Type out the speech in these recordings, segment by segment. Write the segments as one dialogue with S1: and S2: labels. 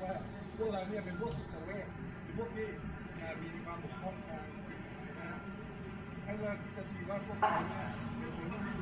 S1: ว่าพวกเราเนี่ยเป็นพวกจิตเวชเป็นพวกที่มีความบกพร่องทางจิตนะให้เราคิดกันดีว่าพวกเราเนี่ยเป็นคนที่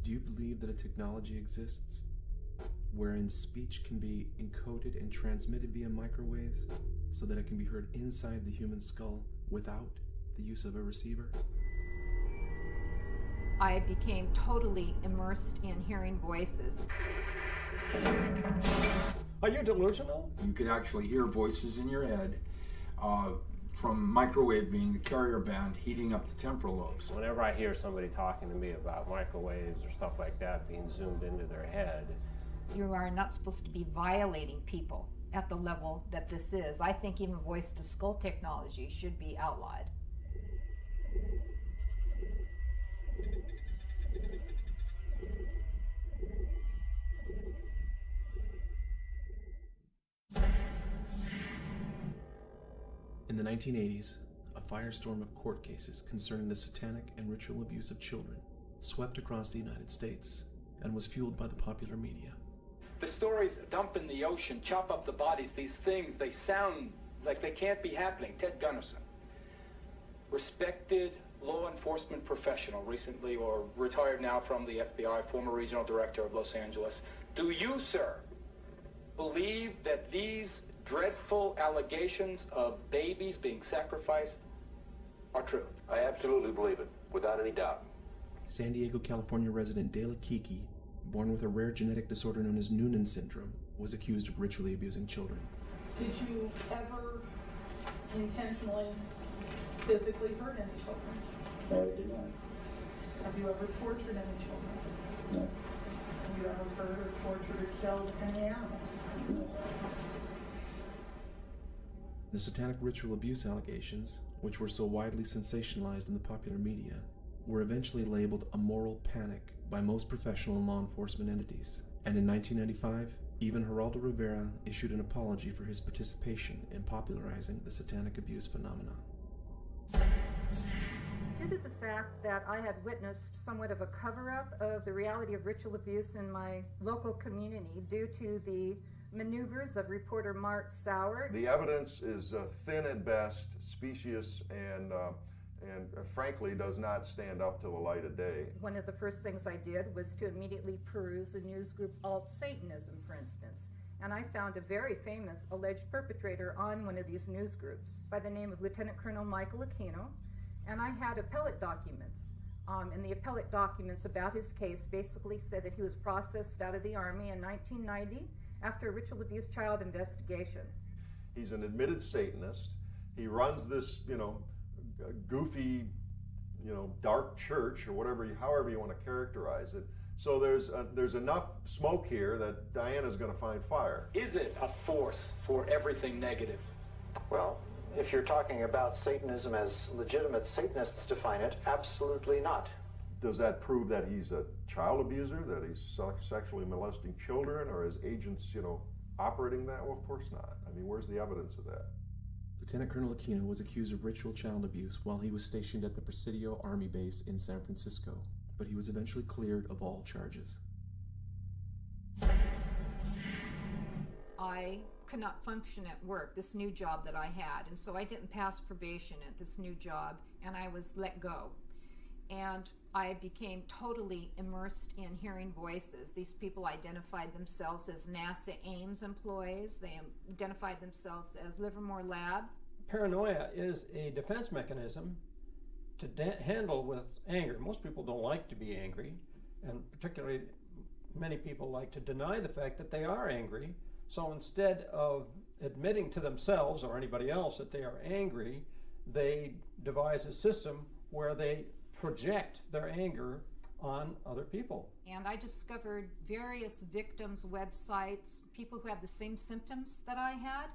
S2: Do you believe that a technology exists wherein speech can be encoded and transmitted via microwaves so that it can be heard inside the human skull without the use of a receiver?
S3: I became totally immersed in hearing voices.
S4: Are you delusional?
S5: You could actually hear voices in your head from microwave being the carrier band heating up the temporal lobes.
S4: Whenever I hear somebody talking to me about microwaves or stuff like that being zoomed into their head,
S3: You are not supposed to be violating people at the level that this is. I think even voice-to-skull technology should be outlawed.
S2: In the 1980s, a firestorm of court cases concerning the satanic and ritual abuse of children swept across the United States and was fueled by the popular media.
S6: The stories dump in the ocean, chop up the bodies, these things, they sound like they can't be happening. Ted Gunnison, respected law enforcement professional, recently or retired now from the FBI, former regional director of Los Angeles. Do you, sir, believe that these dreadful allegations of babies being sacrificed are true?
S7: I absolutely believe it, without any doubt.
S2: San Diego, California resident Dale Kiki, born with a rare genetic disorder known as Noonan syndrome, was accused of ritually abusing children.
S8: Did you ever intentionally physically hurt any children?
S7: No, I did not.
S8: Have you ever tortured any children?
S7: No.
S8: Have you ever hurt or tortured or killed any animals?
S7: No.
S2: The satanic ritual abuse allegations, which were so widely sensationalized in the popular media, were eventually labeled a moral panic by most professional and law enforcement entities. And in 1995, even Geraldo Rivera issued an apology for his participation in popularizing the satanic abuse phenomenon.
S3: Due to the fact that I had witnessed somewhat of a cover-up of the reality of ritual abuse in my local community due to the maneuvers of reporter Mart Sauer.
S9: The evidence is thin at best, specious, and frankly does not stand up to the light of day.
S3: One of the first things I did was to immediately peruse the news group Alt-Satanism, for instance. And I found a very famous alleged perpetrator on one of these news groups by the name of Lieutenant Colonel Michael Aquino. And I had appellate documents. And the appellate documents about his case basically said that he was processed out of the Army in 1990 after a ritual abuse child investigation.
S9: He's an admitted Satanist. He runs this, goofy, dark church or however you want to characterize it. So there's enough smoke here that Diana's going to find fire.
S6: Is it a force for everything negative?
S10: Well, if you're talking about Satanism as legitimate Satanists define it, absolutely not.
S9: Does that prove that he's a child abuser, that he's sexually molesting children, or his agents, operating that? Well, of course not. I mean, where's the evidence of that?
S2: Lieutenant Colonel Aquino was accused of ritual child abuse while he was stationed at the Presidio Army Base in San Francisco, but he was eventually cleared of all charges.
S3: I could not function at work, this new job that I had, and so I didn't pass probation at this new job, and I was let go. And I became totally immersed in hearing voices. These people identified themselves as NASA Ames employees. They identified themselves as Livermore Lab.
S4: paranoia is a defense mechanism to handle with anger. Most people don't like to be angry, and particularly many people like to deny the fact that they are angry. So instead of admitting to themselves or anybody else that they are angry, they devise a system where they project their anger on other people.
S3: And I discovered various victims' websites, people who have the same symptoms that I had,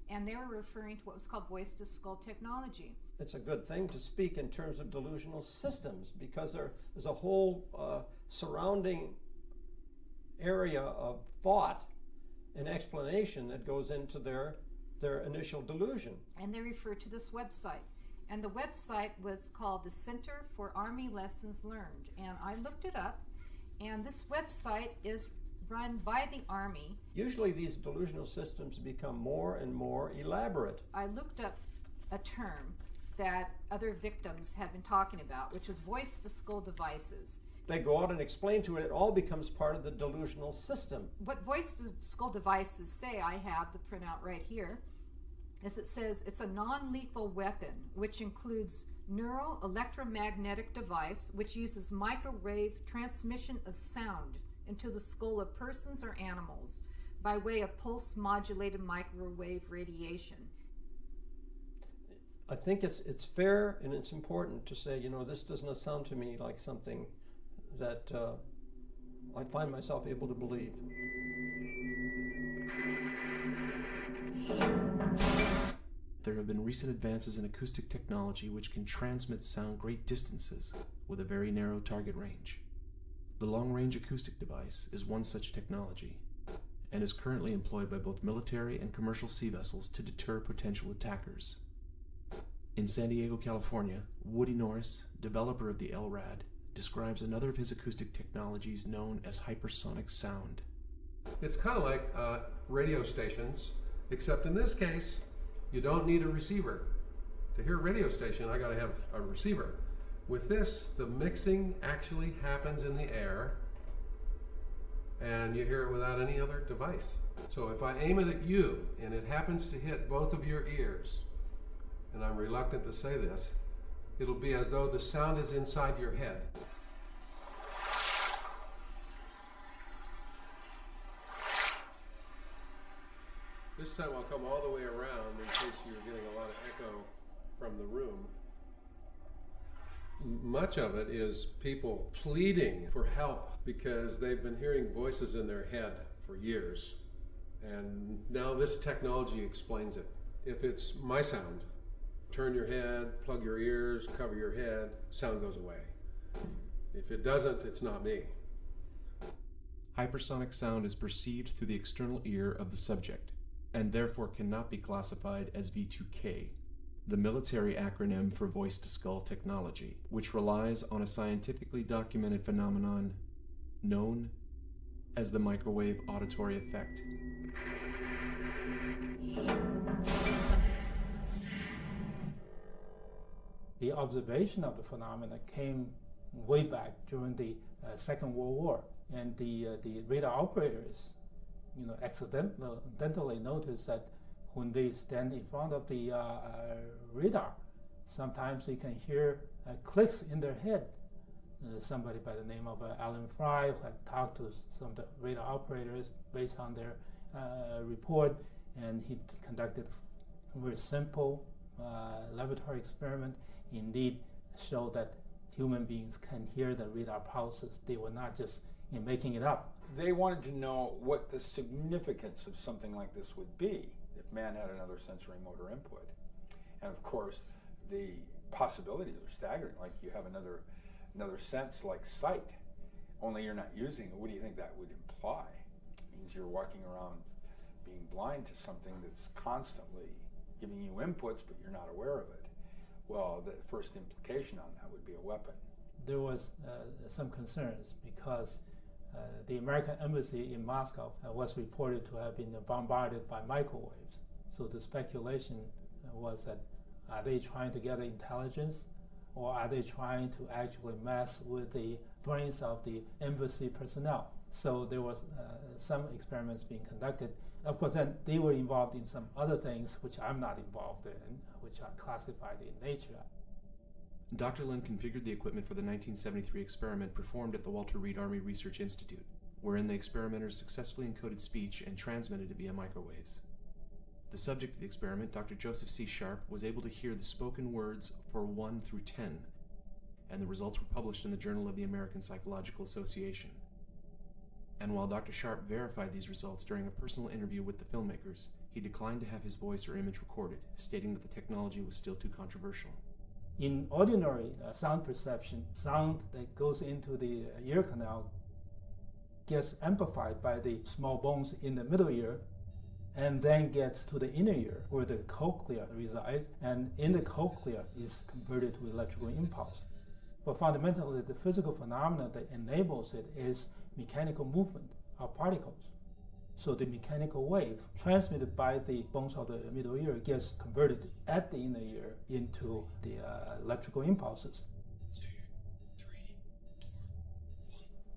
S3: and they were referring to what was called voice-to-skull technology.
S4: It's a good thing to speak in terms of delusional systems because there's a whole surrounding area of thought and explanation that goes into their initial delusion.
S3: And they refer to this website. And the website was called the Center for Army Lessons Learned. And I looked it up, and this website is run by the Army.
S4: Usually these delusional systems become more and more elaborate.
S3: I looked up a term that other victims had been talking about, which was voice-to-skull devices.
S4: they go out and explain to it, it all becomes part of the delusional system.
S3: What voice-to-skull devices say, I have the printout right here, is it says it's a non-lethal weapon, which includes neural electromagnetic device, which uses microwave transmission of sound into the skull of persons or animals by way of pulse-modulated microwave radiation.
S4: I think it's fair and it's important to say, you know, this does not sound to me like something that I find myself able to believe.
S2: There have been recent advances in acoustic technology which can transmit sound great distances with a very narrow target range. The long-range acoustic device is one such technology and is currently employed by both military and commercial sea vessels to deter potential attackers. In San Diego, California, Woody Norris, developer of the LRAD, describes another of his acoustic technologies known as hypersonic sound.
S11: It's kind of like radio stations, except in this case, you don't need a receiver. To hear a radio station, I got to have a receiver. With this, the mixing actually happens in the air, and you hear it without any other device. So if I aim it at you, and it happens to hit both of your ears, and I'm reluctant to say this, it'll be as though the sound is inside your head. This time I'll come all the way around in case you're getting a lot of echo from the room. Much of it is people pleading for help because they've been hearing voices in their head for years. And now this technology explains it. If it's my sound, turn your head, plug your ears, cover your head, sound goes away. If it doesn't, it's not me.
S2: Hypersonic sound is perceived through the external ear of the subject, and therefore cannot be classified as v2k, the military acronym for voice-to-skull technology, which relies on a scientifically documented phenomenon known as the microwave auditory effect.
S12: The observation of the phenomena came way back during the Second World War, and the radar operators, accidentally noticed that when they stand in front of the radar, sometimes they can hear clicks in their head. Somebody by the name of Alan Fry had talked to some of the radar operators based on their report, and he conducted a very simple laboratory experiment. Indeed, showed that human beings can hear the radar pulses. They were not just making it up.
S5: They wanted to know what the significance of something like this would be if man had another sensory motor input. And of course, the possibilities are staggering. Like you have another sense like sight, only you're not using it. What do you think that would imply? It means you're walking around being blind to something that's constantly giving you inputs, but you're not aware of it. Well, the first implication on that would be a weapon. There was
S12: some concerns because the American embassy in Moscow was reported to have been bombarded by microwaves. So the speculation was that are they trying to get intelligence, or are they trying to actually mess with the brains of the embassy personnel? So there was some experiments being conducted. Of course, then they were involved in some other things which I'm not involved in, which are classified in nature.
S2: Dr. Lin configured the equipment for the 1973 experiment performed at the Walter Reed Army Research Institute, wherein the experimenters successfully encoded speech and transmitted it via microwaves. The subject of the experiment, Dr. Joseph C. Sharp, was able to hear the spoken words for 1 through 10, and the results were published in the Journal of the American Psychological Association. And while Dr. Sharp verified these results during a personal interview with the filmmakers, he declined to have his voice or image recorded, stating that the technology was still too controversial.
S12: In ordinary sound perception, sound that goes into the ear canal gets amplified by the small bones in the middle ear and then gets to the inner ear where the cochlea resides, and in the cochlea is converted to electrical impulse. But fundamentally, the physical phenomena that enables it is mechanical movement of particles. So the mechanical wave transmitted by the bones of the middle ear gets converted at the inner ear into the electrical impulses.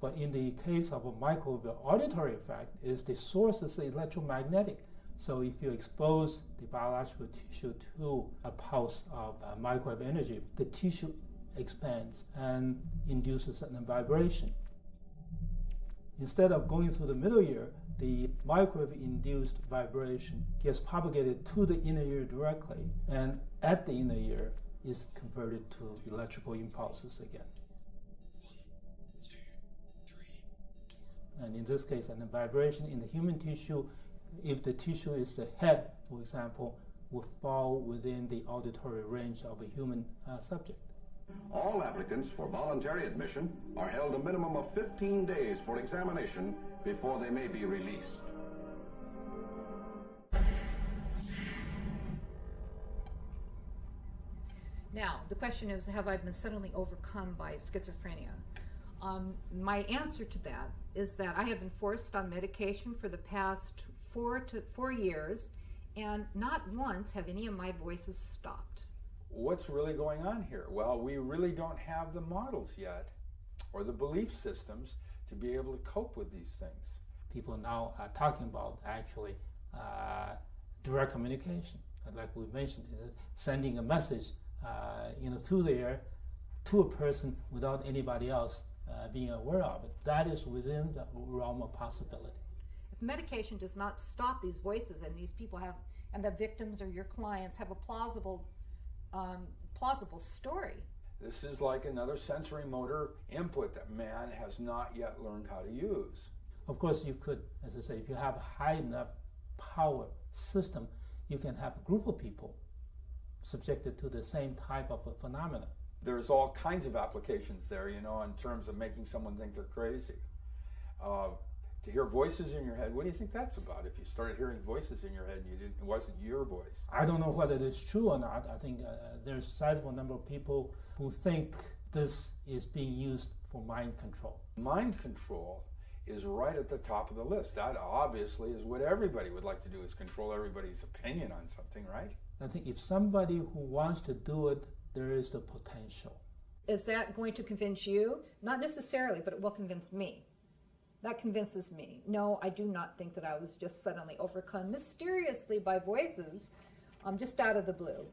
S12: But in the case of a microwave auditory effect, is the source is electromagnetic. So if you expose the biological tissue to a pulse of microwave energy, the tissue expands and induces a vibration. Instead of going through the middle ear, the microwave-induced vibration gets propagated to the inner ear directly, and at the inner ear is converted to electrical impulses again. And in this case, and the vibration in the human tissue, if the tissue is the head, for example, will fall within the auditory range of a human subject.
S13: All applicants for voluntary admission are held a minimum of 15 days for examination before they may be released.
S3: Now, the question is, have I been suddenly overcome by schizophrenia? My answer to that is that I have been forced on medication for the past 4 years, and not once have any of my voices stopped.
S5: What's really going on here? Well, we really don't have the models yet, or the belief systems, to be able to cope with these things.
S12: People now are talking about actually direct communication, like we mentioned, sending a message through the air to a person without anybody else being aware of it. That is within the realm of possibility.
S3: If medication does not stop these voices, and these people have, and the victims or your clients have a plausible story.
S5: This is like another sensory motor input that man has not yet learned how to use.
S12: Of course, you could, as I say, if you have a high enough power system, you can have a group of people subjected to the same type of a phenomena.
S5: There's all kinds of applications there, in terms of making someone think they're crazy. To hear voices in your head, what do you think that's about? If you started hearing voices in your head and it wasn't your voice.
S12: I don't know whether it is true or not. I think there's a sizable number of people who think this is being used for mind control.
S5: Mind control is right at the top of the list. That obviously is what everybody would like to do, is control everybody's opinion on something, right?
S12: I think if somebody who wants to do it, there is the potential.
S3: Is that going to convince you? Not necessarily, but it will convince me. That convinces me. No, I do not think that I was just suddenly overcome mysteriously by voices just out of the blue.